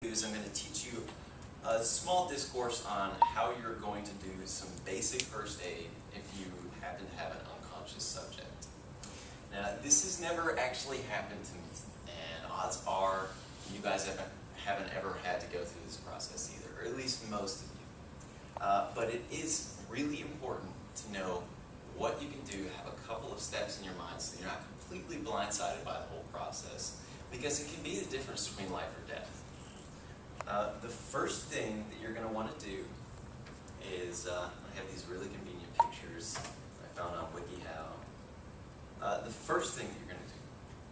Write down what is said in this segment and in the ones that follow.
I'm going to teach you a small discourse on how you're going to do some basic first aid if you happen to have an unconscious subject. Now, this has never actually happened to me, and odds are you guys haven't ever had to go through this process either, or at least most of you. But it is really important to know what you can do, have a couple of steps in your mind so you're not completely blindsided by the whole process, because it can be the difference between life or death. The first thing that you're going to want to do is, I have these really convenient pictures I found on WikiHow. The first thing that you're going to do,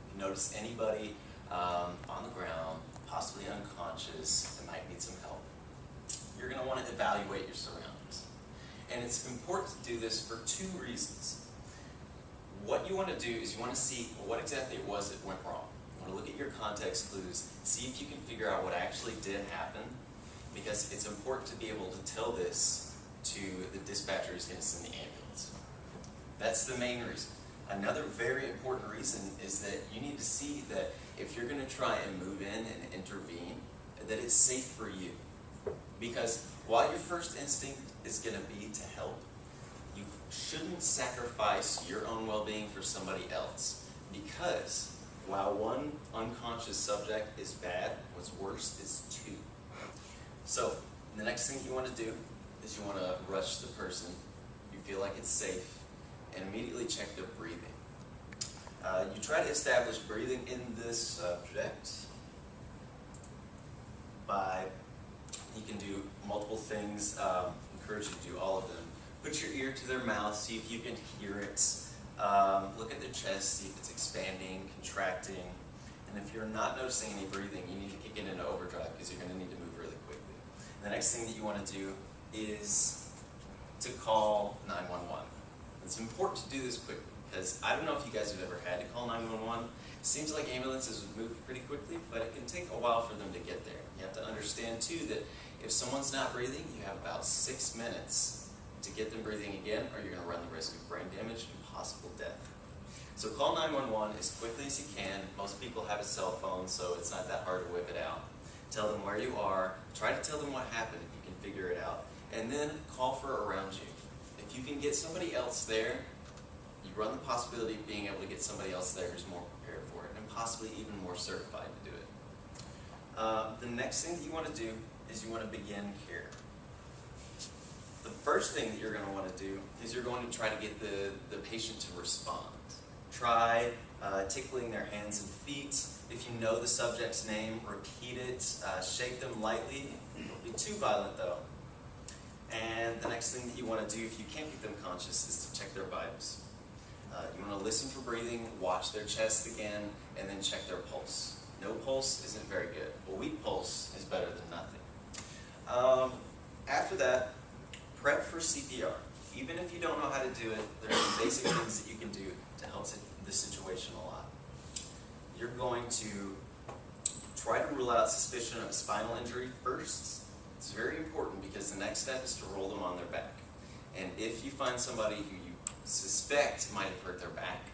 if you notice anybody on the ground, possibly unconscious, that might need some help, you're going to want to evaluate your surroundings. And it's important to do this for two reasons. What you want to do is you want to see what exactly it was that went wrong. You want to look at your context clues, see if you can figure out what actually did happen, because it's important to be able to tell this to the dispatcher who's going to send the ambulance. That's the main reason. Another very important reason is that you need to see that if you're going to try and move in and intervene, that it's safe for you. Because while your first instinct is going to be to help, you shouldn't sacrifice your own well-being for somebody else. Because while one unconscious subject is bad, what's worse is two. So, the next thing you want to do is you want to rush the person. You feel like it's safe, and immediately check their breathing. You try to establish breathing in this subject by, you can do multiple things, encourage you to do all of them. Put your ear to their mouth, see if you can hear it. Look at their chest, see if it's expanding, contracting, and if you're not noticing any breathing, you need to kick it into overdrive because you're going to need to move really quickly. The next thing that you want to do is to call 911. It's important to do this quickly because I don't know if you guys have ever had to call 911. It seems like ambulances would move pretty quickly, but it can take a while for them to get there. You have to understand too that if someone's not breathing, you have about 6 minutes to get them breathing again, or you're going to run the risk of brain damage and possible death. So call 911 as quickly as you can. Most people have a cell phone, so it's not that hard to whip it out. Tell them where you are. Try to tell them what happened if you can figure it out. And then call for around you. If you can get somebody else there, you run the possibility of being able to get somebody else there who's more prepared for it and possibly even more certified to do it. The next thing that you want to do is you want to begin here. The first thing that you're going to want to do is you're going to try to get the patient to respond. Try tickling their hands and feet. If you know the subject's name, repeat it. Shake them lightly. Don't be too violent though. And the next thing that you want to do if you can't get them conscious is to check their vitals. You want to listen for breathing, watch their chest again, and then check their pulse. No pulse isn't very good. A weak pulse is better than nothing. After that, prep for CPR. Even if you don't know how to do it, there are some basic things that you can do to help the situation a lot. You're going to try to rule out suspicion of spinal injury first. It's very important because the next step is to roll them on their back. And if you find somebody who you suspect might have hurt their back,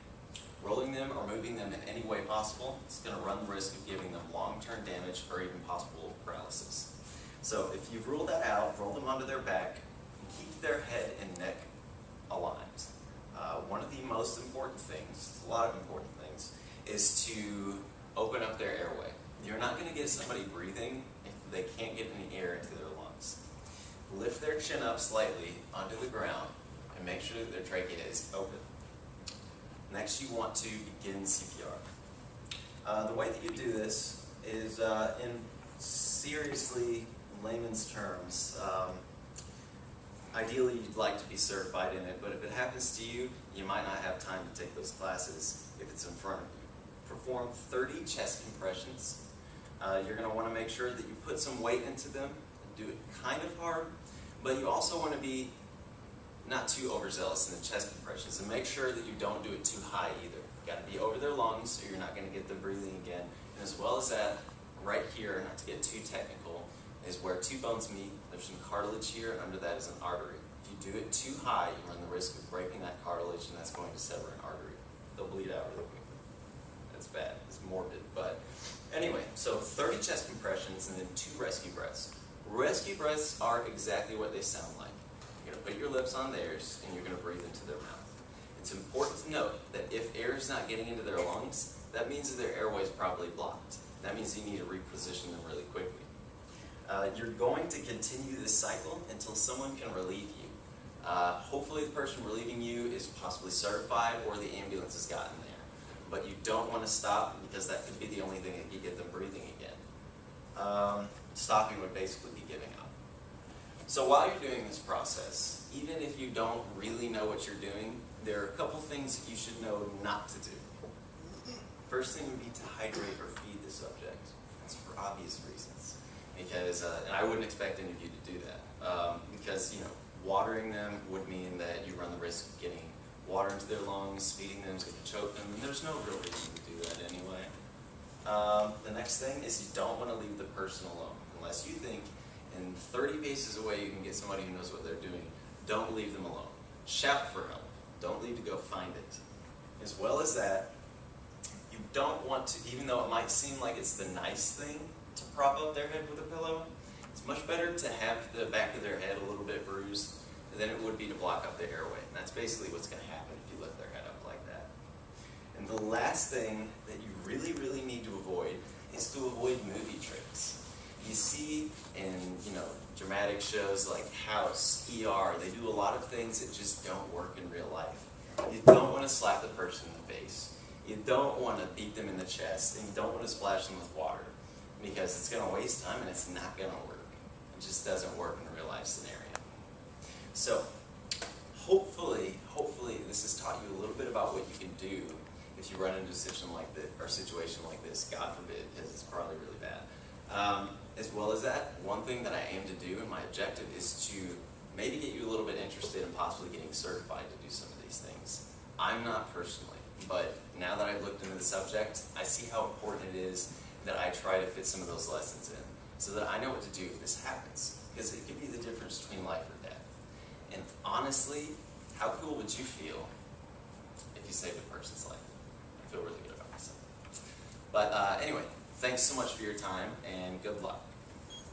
rolling them or moving them in any way possible is going to run the risk of giving them long-term damage or even possible paralysis. So if you've ruled that out, roll them onto their back, keep their head and neck aligned. One of the most important things, a lot of important things, is to open up their airway. You're not going to get somebody breathing if they can't get any air into their lungs. Lift their chin up slightly onto the ground and make sure that their trachea is open. Next, you want to begin CPR. The way that you do this is in seriously layman's terms. Ideally, you'd like to be certified in it, but if it happens to you, you might not have time to take those classes if it's in front of you. Perform 30 chest compressions. You're going to want to make sure that you put some weight into them, do it kind of hard, but you also want to be not too overzealous in the chest compressions, and make sure that you don't do it too high either. You've got to be over their lungs so you're not going to get them breathing again. And as well as that, right here, not to get too technical, is where two bones meet. There's some cartilage here, and under that is an artery. If you do it too high, you run the risk of breaking that cartilage, and that's going to sever an artery. They'll bleed out really quickly. it's bad, it's morbid, but anyway, so 30 chest compressions and then 2 rescue breaths. Rescue breaths are exactly what they sound like. You're going to put your lips on theirs and you're going to breathe into their mouth. It's important to note that if air is not getting into their lungs, that means that their airway is probably blocked. That means you need to reposition them really quickly. You're going to continue this cycle until someone can relieve you. Hopefully the person relieving you is possibly certified or the ambulance has gotten there. But you don't want to stop because that could be the only thing that could get them breathing again. Stopping would basically be giving up. So while you're doing this process, even if you don't really know what you're doing, there are a couple things that you should know not to do. First thing would be to hydrate or feed the subject. That's for obvious reasons. Because, and I wouldn't expect any of you to do that. Because, watering them would mean that you run the risk of getting water into their lungs, feeding them is going to choke them, and there's no real reason to do that anyway. The next thing is you don't want to leave the person alone. Unless you think in 30 paces away you can get somebody who knows what they're doing, don't leave them alone. Shout for help. Don't leave to go find it. As well as that, you don't want to, even though it might seem like it's the nice thing to prop up their head with a pillow, it's much better to have the back of their head a little bit bruised than it would be to block up the airway. And that's basically what's going to happen if you lift their head up like that. And the last thing that you really, really need to avoid is to avoid movie tricks. You see in, dramatic shows like House, ER, they do a lot of things that just don't work in real life. You don't want to slap the person in the face. You don't want to beat them in the chest, and you don't want to splash them with water because it's going to waste time and it's not going to work. It just doesn't work in a real life scenario. So, hopefully this has taught you a little bit about what you can do if you run into a situation like this, or situation like this, God forbid, because it's probably really bad. As well as that, one thing that I aim to do, and my objective, is to maybe get you a little bit interested in possibly getting certified to do some of these things. I'm not personally, but now that I've looked into the subject, I see how important it is that I try to fit some of those lessons in, so that I know what to do if this happens, because it could be the difference between life or death. And honestly, how cool would you feel if you saved a person's life? I feel really good about myself. But anyway, thanks so much for your time, and good luck.